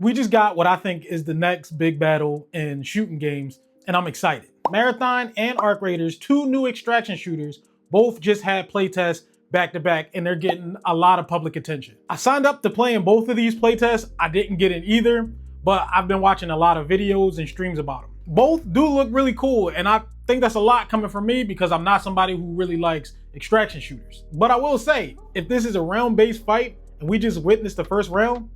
We just got what I think is the next big battle in shooting games, and I'm excited. Marathon and Arc Raiders, two new extraction shooters, both just had playtests back to back, and they're getting a lot of public attention. I signed up to play in both of these playtests. I didn't get in either, but I've been watching a lot of videos and streams about them. Both do look really cool, and I think that's a lot coming from me because I'm not somebody who really likes extraction shooters. But I will say, if this is a round-based fight and we just witnessed the first round,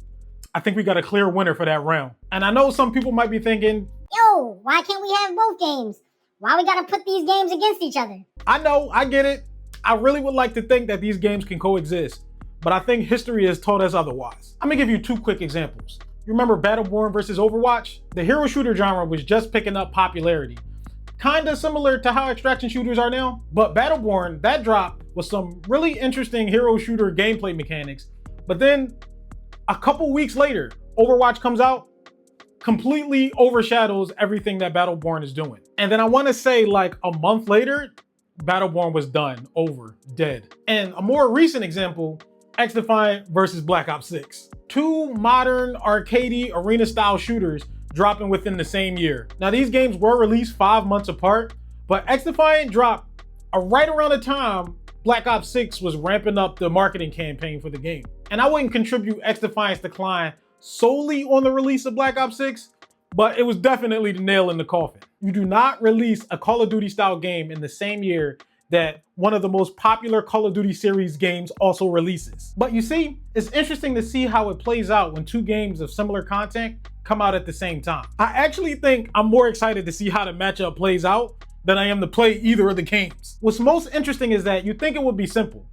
I think we got a clear winner for that round. And I know some people might be thinking, yo, why can't we have both games? Why we gotta put these games against each other? I know, I get it. I really would like to think that these games can coexist, but I think history has taught us otherwise. I'm gonna give you two quick examples. You remember Battleborn versus Overwatch? The hero shooter genre was just picking up popularity. Kinda similar to how extraction shooters are now, but Battleborn, that dropped with some really interesting hero shooter gameplay mechanics, but then a couple weeks later, Overwatch comes out, completely overshadows everything that Battleborn is doing. And then I wanna say like a month later, Battleborn was done, over, dead. And a more recent example, XDefiant versus Black Ops 6. Two modern arcadey arena style shooters dropping within the same year. Now these games were released 5 months apart, but XDefiant dropped right around the time Black Ops 6 was ramping up the marketing campaign for the game. And I wouldn't contribute XDefiant's decline solely on the release of Black Ops 6, but it was definitely the nail in the coffin. You do not release a Call of Duty style game in the same year that one of the most popular Call of Duty series games also releases. But you see, it's interesting to see how it plays out when two games of similar content come out at the same time. I actually think I'm more excited to see how the matchup plays out than I am to play either of the games. What's most interesting is that you think it would be simple.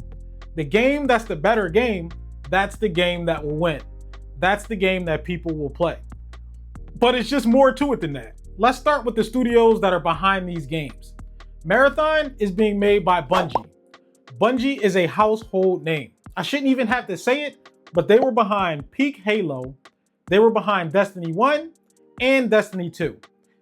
The game that's the better game, that's the game that will win. That's the game that people will play. But it's just more to it than that. Let's start with the studios that are behind these games. Marathon is being made by Bungie. Bungie is a household name. I shouldn't even have to say it, but they were behind Peak Halo. They were behind Destiny 1 and Destiny 2.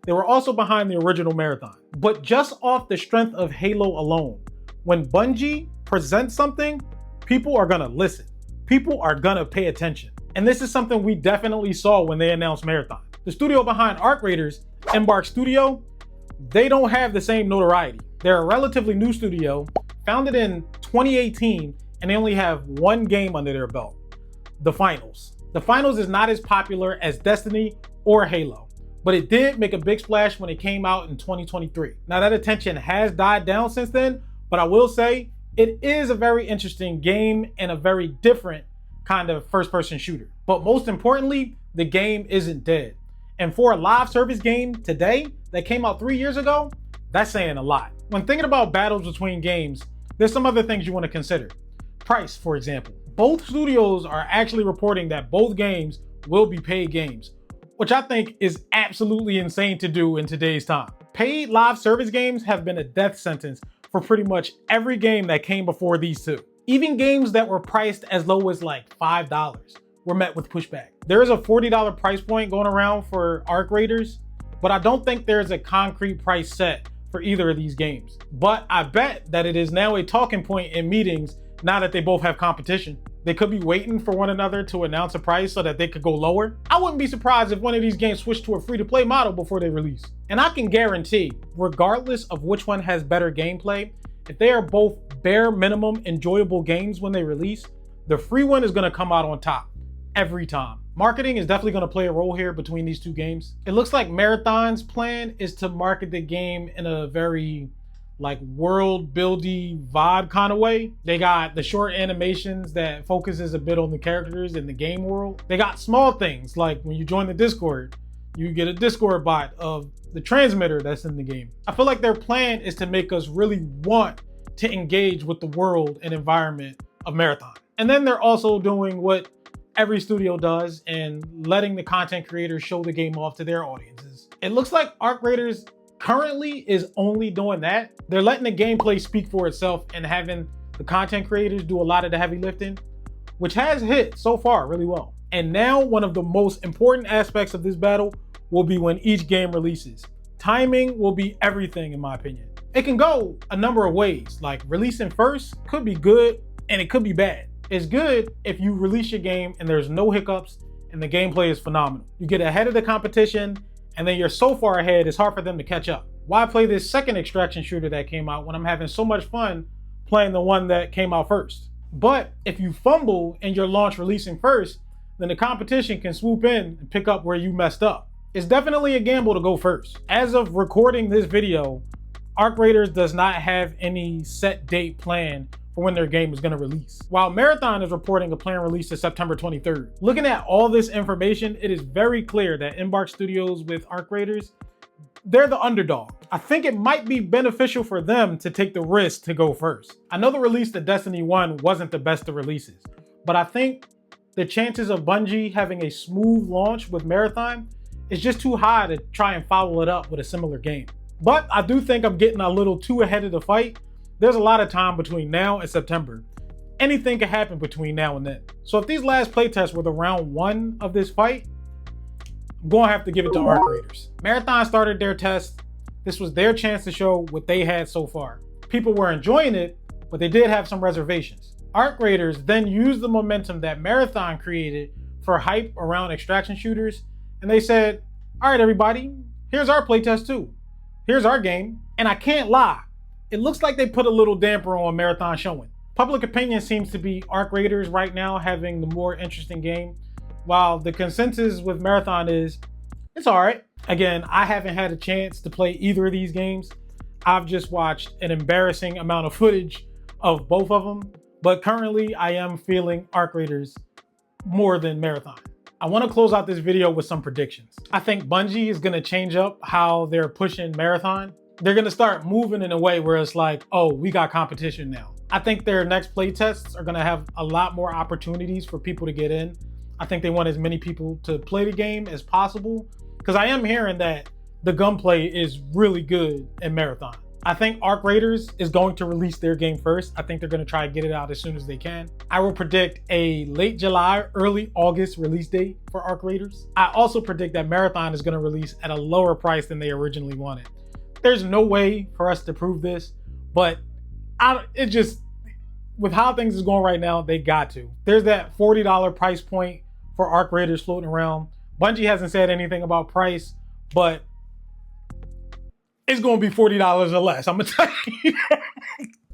They were also behind the original Marathon. But just off the strength of Halo alone, when Bungie presents something, people are gonna listen. People are gonna pay attention. And this is something we definitely saw when they announced Marathon. The studio behind Arc Raiders, Embark Studio, they don't have the same notoriety. They're a relatively new studio, founded in 2018, and they only have one game under their belt, The Finals. The Finals is not as popular as Destiny or Halo, but it did make a big splash when it came out in 2023. Now that attention has died down since then, but I will say it is a very interesting game and a very different kind of first-person shooter. But most importantly, the game isn't dead. And for a live service game today that came out 3 years ago, that's saying a lot. When thinking about battles between games, there's some other things you want to consider. Price, for example. Both studios are actually reporting that both games will be paid games, which I think is absolutely insane to do in today's time. Paid live service games have been a death sentence for pretty much every game that came before these two. Even games that were priced as low as like $5 were met with pushback. There is a $40 price point going around for Arc Raiders, but I don't think there's a concrete price set for either of these games. But I bet that it is now a talking point in meetings now that they both have competition. They could be waiting for one another to announce a price so that they could go lower. I wouldn't be surprised if one of these games switched to a free-to-play model before they release. And I can guarantee, regardless of which one has better gameplay, if they are both bare minimum enjoyable games when they release, the free one is gonna come out on top every time. Marketing is definitely gonna play a role here between these two games. It looks like Marathon's plan is to market the game in a very like world buildy vibe kind of way. They got the short animations that focuses a bit on the characters in the game world. They got small things like when you join the Discord, you get a Discord bot of the transmitter that's in the game. I feel like their plan is to make us really want to engage with the world and environment of Marathon. And then they're also doing what every studio does and letting the content creators show the game off to their audiences. It looks like Arc Raiders currently is only doing that. They're letting the gameplay speak for itself and having the content creators do a lot of the heavy lifting, which has hit so far really well. And now one of the most important aspects of this battle will be when each game releases. Timing will be everything in my opinion. It can go a number of ways, like releasing first could be good and it could be bad. It's good if you release your game and there's no hiccups and the gameplay is phenomenal. You get ahead of the competition, and then you're so far ahead, it's hard for them to catch up. Why play this second extraction shooter that came out when I'm having so much fun playing the one that came out first? But if you fumble in your launch releasing first, then the competition can swoop in and pick up where you messed up. It's definitely a gamble to go first. As of recording this video, Arc Raiders does not have any set date planned for when their game is going to release, while Marathon is reporting a planned release to September 23rd. Looking at all this information, it is very clear that Embark Studios with Arc Raiders, they're the underdog. I think it might be beneficial for them to take the risk to go first. I know the release to Destiny 1 wasn't the best of releases, but I think the chances of Bungie having a smooth launch with Marathon is just too high to try and follow it up with a similar game. But I do think I'm getting a little too ahead of the fight. There's a lot of time between now and September. Anything can happen between now and then. So if these last playtests were the round 1 of this fight, I'm gonna have to give it to Arc Raiders. Marathon started their test. This was their chance to show what they had so far. People were enjoying it, but they did have some reservations. Arc Raiders then used the momentum that Marathon created for hype around extraction shooters, and they said, all right, everybody, here's our playtest too. Here's our game. And I can't lie, it looks like they put a little damper on Marathon showing. Public opinion seems to be Arc Raiders right now having the more interesting game, while the consensus with Marathon is, it's all right. Again, I haven't had a chance to play either of these games. I've just watched an embarrassing amount of footage of both of them, but currently I am feeling Arc Raiders more than Marathon. I want to close out this video with some predictions. I think Bungie is going to change up how they're pushing Marathon. They're going to start moving in a way where it's like, oh, we got competition now. I think their next playtests are going to have a lot more opportunities for people to get in. I think they want as many people to play the game as possible, because I am hearing that the gunplay is really good in Marathon. I think Arc Raiders is going to release their game first. I think they're going to try to get it out as soon as they can. I will predict a late July, early August release date for Arc Raiders. I also predict that Marathon is going to release at a lower price than they originally wanted. There's no way for us to prove this, but with how things is going right now, they got to. There's that $40 price point for Arc Raiders floating around. Bungie hasn't said anything about price, but it's going to be $40 or less. I'm going to tell you that.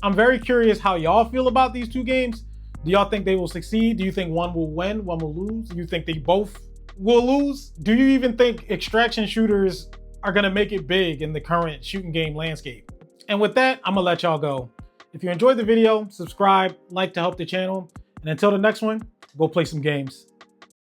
I'm very curious how y'all feel about these two games. Do y'all think they will succeed? Do you think one will win, one will lose? Do you think they both will lose? Do you even think extraction shooters are going to make it big in the current shooting game landscape? And with that, I'm going to let y'all go. If you enjoyed the video, subscribe, like to help the channel. And until the next one, go play some games.